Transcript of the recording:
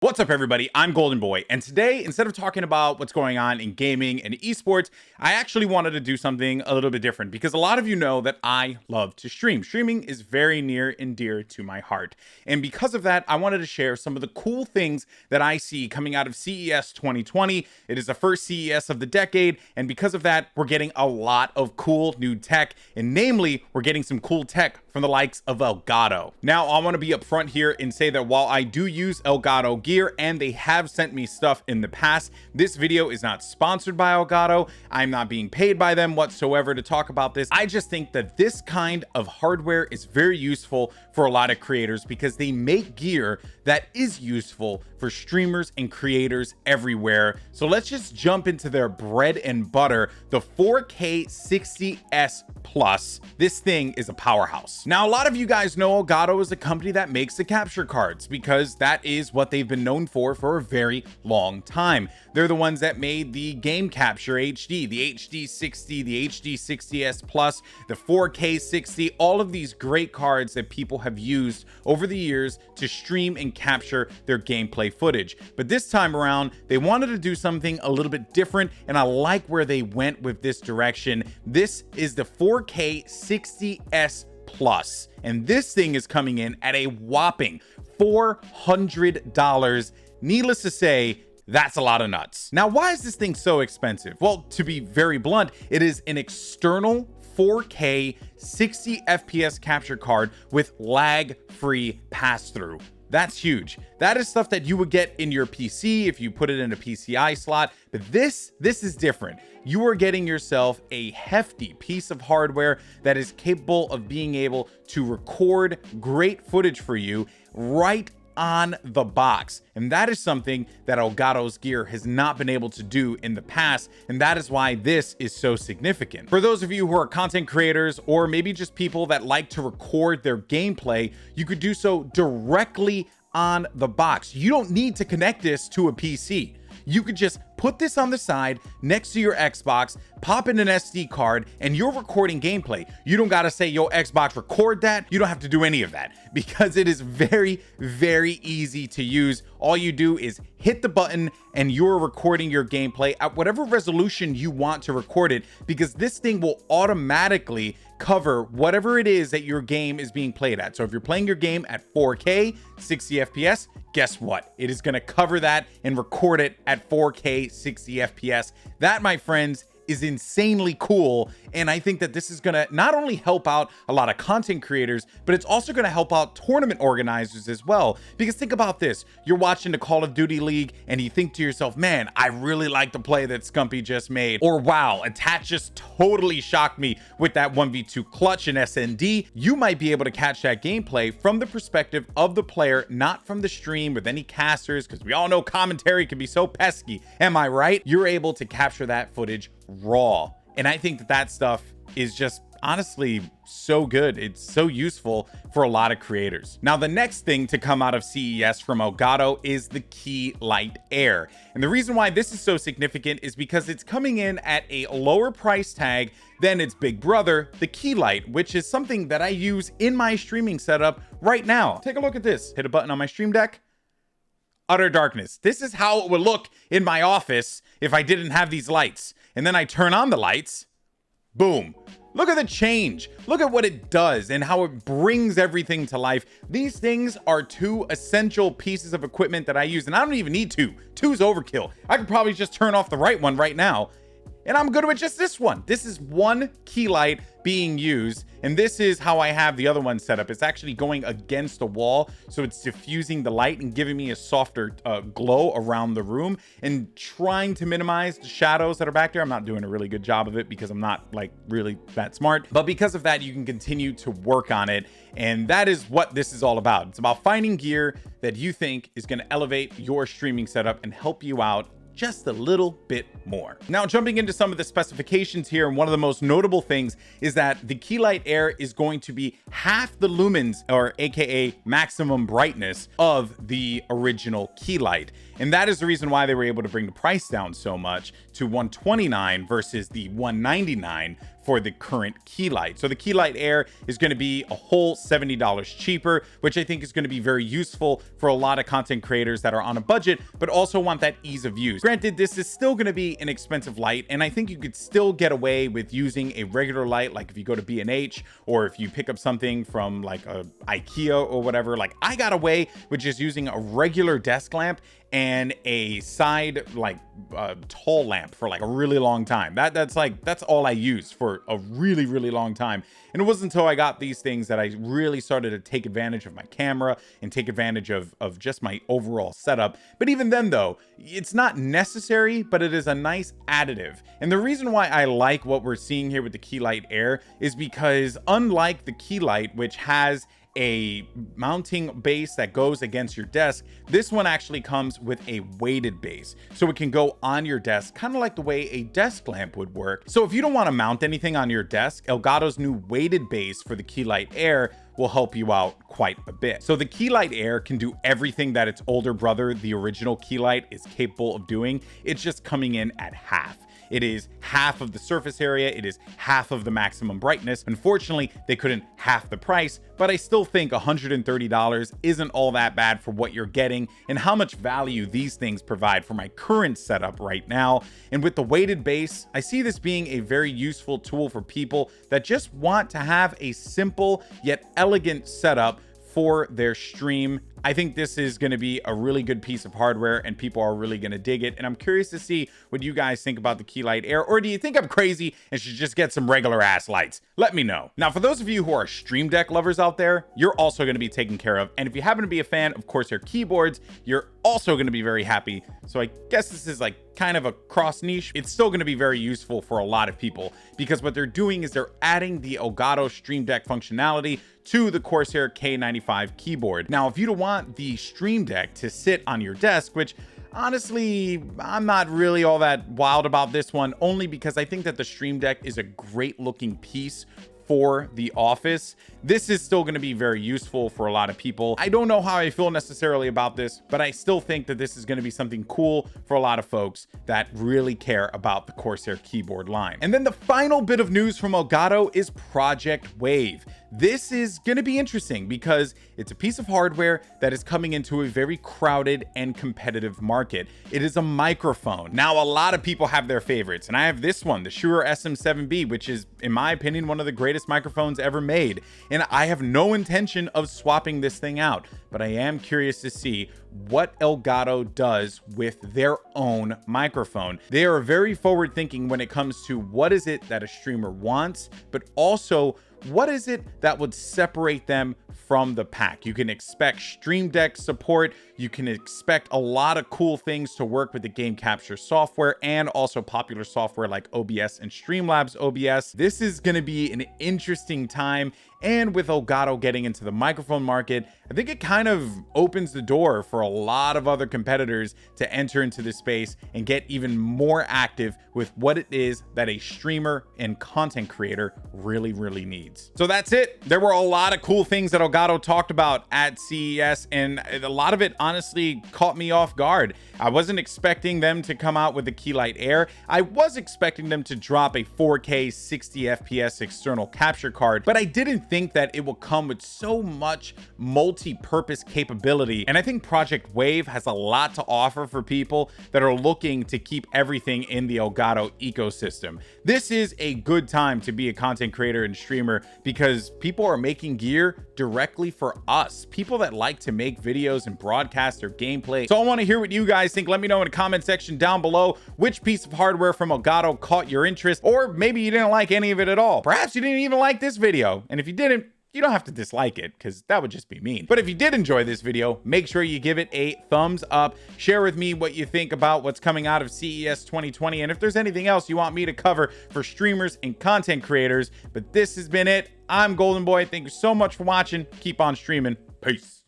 What's up, everybody? I'm Golden Boy, and today, instead of talking about what's going on in gaming and esports, I actually wanted to do something a little bit different because a lot of you know that I love to stream. Streaming is very near and dear to my heart, and because of that, I wanted to share some of the cool things that I see coming out of CES 2020. It is the first CES of the decade, and because of that, we're getting a lot of cool new tech, and namely, we're getting some cool tech from the likes of Elgato. Now, I want to be upfront here and say that while I do use Elgato gear and they have sent me stuff in the past, this video is not sponsored by Elgato. I'm not being paid by them whatsoever to talk about this. I just think that this kind of hardware is very useful for a lot of creators because they make gear that is useful for streamers and creators everywhere. So let's just jump into their bread and butter, the 4K 60S Plus. This thing is a powerhouse. Now, a lot of you guys know Elgato is a company that makes the capture cards because that is what they've been known for a very long time. They're the ones that made the Game Capture HD, the HD 60, the HD 60S Plus, the 4K 60, all of these great cards that people have used over the years to stream and capture their gameplay footage. But this time around, they wanted to do something a little bit different, and I like where they went with this direction. This is the 4K 60S Plus, and this thing is coming in at a whopping $400. Needless to say, that's a lot of nuts. Now, why is this thing so expensive? Well, to be very blunt, it is an external 4K 60 FPS capture card with lag-free pass-through. That's huge. That is stuff that you would get in your PC if you put it in a PCI slot, but this is different. You are getting yourself a hefty piece of hardware that is capable of being able to record great footage for you right on the box, and that is something that Elgato's gear has not been able to do in the past, and that is why this is so significant. For those of you who are content creators or maybe just people that like to record their gameplay, you could do so directly on the box. You don't need to connect this to a PC. You could just put this on the side next to your Xbox, pop in an SD card, and you're recording gameplay. You don't got to say, yo, Xbox, record that. You don't have to do any of that because it is very, very easy to use. All you do is hit the button and you're recording your gameplay at whatever resolution you want to record it, because this thing will automatically cover whatever it is that your game is being played at. So if you're playing your game at 4K 60 FPS, guess what? It is going to cover that and record it at 4K 60 FPS. That, my friends, is insanely cool, and I think that this is going to not only help out a lot of content creators, but it's also going to help out tournament organizers as well. Because think about this, you're watching the Call of Duty League and you think to yourself, man, I really like the play that Scumpy just made, or wow, Attach just totally shocked me with that 1v2 clutch in SND. You might be able to catch that gameplay from the perspective of the player, not from the stream with any casters, because we all know commentary can be so pesky. Am I right? You're able to capture that footage raw, and I think that stuff is just honestly so good. It's so useful for a lot of creators. Now, the next thing to come out of CES from Elgato is the Key Light Air, and the reason why this is so significant is because it's coming in at a lower price tag than its big brother, the Key Light, which is something that I use in my streaming setup right now. Take a look at this. Hit a button on my stream deck. Utter darkness. This is how it would look in my office if I didn't have these lights. And then I turn on the lights, boom. Look at the change. Look at what it does and how it brings everything to life. These things are two essential pieces of equipment that I use, and I don't even need two. Two's overkill. I could probably just turn off the right one right now, and I'm good with just this one. This is one key light being used, and this is how I have the other one set up. It's actually going against the wall, so it's diffusing the light and giving me a softer glow around the room and trying to minimize the shadows that are back there. I'm not doing a really good job of it because I'm not like really that smart, but because of that, you can continue to work on it, and that is what this is all about. It's about finding gear that you think is going to elevate your streaming setup and help you out just a little bit more. Now, jumping into some of the specifications here, and one of the most notable things is that the Keylight Air is going to be half the lumens, or aka maximum brightness, of the original Keylight. And that is the reason why they were able to bring the price down so much to $129 versus the $199 for the current Keylight. So the Keylight Air is going to be a whole $70 cheaper, which I think is going to be very useful for a lot of content creators that are on a budget, but also want that ease of use. Granted, this is still going to be an expensive light, and I think you could still get away with using a regular light, like if you go to B&H, or if you pick up something from like a IKEA or whatever. Like, I got away with just using a regular desk lamp and a side like tall lamp for like a really long time. That's all I used for a really long time. And it wasn't until I got these things that I really started to take advantage of my camera and take advantage of just my overall setup. But even then though, it's not necessary, but it is a nice additive. And the reason why I like what we're seeing here with the Keylight Air is because, unlike the Keylight, which has a mounting base that goes against your desk, this one actually comes with a weighted base, so it can go on your desk, kind of like the way a desk lamp would work. So if you don't want to mount anything on your desk, Elgato's new weighted base for the Keylight Air will help you out quite a bit. So the Keylight Air can do everything that its older brother, the original Keylight, is capable of doing. It's just coming in at half. It is half of the surface area. It is half of the maximum brightness. Unfortunately, they couldn't half the price, but I still think $130 isn't all that bad for what you're getting and how much value these things provide for my current setup right now. And with the weighted base, I see this being a very useful tool for people that just want to have a simple yet elegant setup for their stream. I think this is going to be a really good piece of hardware and people are really going to dig it. And I'm curious to see what you guys think about the Keylight Air, or do you think I'm crazy and should just get some regular ass lights? Let me know. Now, for those of you who are Stream Deck lovers out there, you're also going to be taken care of. And if you happen to be a fan of Corsair keyboards, you're also going to be very happy. So I guess this is like kind of a cross niche. It's still going to be very useful for a lot of people, because what they're doing is they're adding the Elgato Stream Deck functionality to the Corsair K95 keyboard. Now, if you don't want the Stream Deck to sit on your desk, which honestly, I'm not really all that wild about this one, only because I think that the Stream Deck is a great looking piece for the office. This is still going to be very useful for a lot of people. I don't know how I feel necessarily about this, but I still think that this is going to be something cool for a lot of folks that really care about the Corsair keyboard line. And then the final bit of news from Elgato is Project Wave. This is going to be interesting because it's a piece of hardware that is coming into a very crowded and competitive market. It is a microphone. Now, a lot of people have their favorites, and I have this one, the Shure SM7B, which is, in my opinion, one of the greatest microphones ever made. And I have no intention of swapping this thing out, but I am curious to see what Elgato does with their own microphone. They are very forward thinking when it comes to what is it that a streamer wants, but also what is it that would separate them from the pack. You can expect Stream Deck support. You can expect a lot of cool things to work with the game capture software and also popular software like OBS and Streamlabs OBS. This is going to be an interesting time. And with Elgato getting into the microphone market, I think it kind of opens the door for a lot of other competitors to enter into this space and get even more active with what it is that a streamer and content creator really needs. So that's it. There were a lot of cool things that Elgato talked about at CES, and a lot of it honestly caught me off guard. I wasn't expecting them to come out with the Keylight Air. I was expecting them to drop a 4K 60 FPS external capture card, but I didn't think that it will come with so much multi-purpose capability. And I think Project Wave has a lot to offer for people that are looking to keep everything in the Elgato ecosystem. This is a good time to be a content creator and streamer because people are making gear directly for us, people that like to make videos and broadcast their gameplay. So I want to hear what you guys think. Let me know in the comment section down below which piece of hardware from Elgato caught your interest, or maybe you didn't like any of it at all. Perhaps you didn't even like this video, and if you didn't, you don't have to dislike it because that would just be mean. But if you did enjoy this video, make sure you give it a thumbs up. Share with me what you think about what's coming out of CES 2020, and if there's anything else you want me to cover for streamers and content creators. But this has been it. I'm Golden Boy. Thank you so much for watching. Keep on streaming. Peace.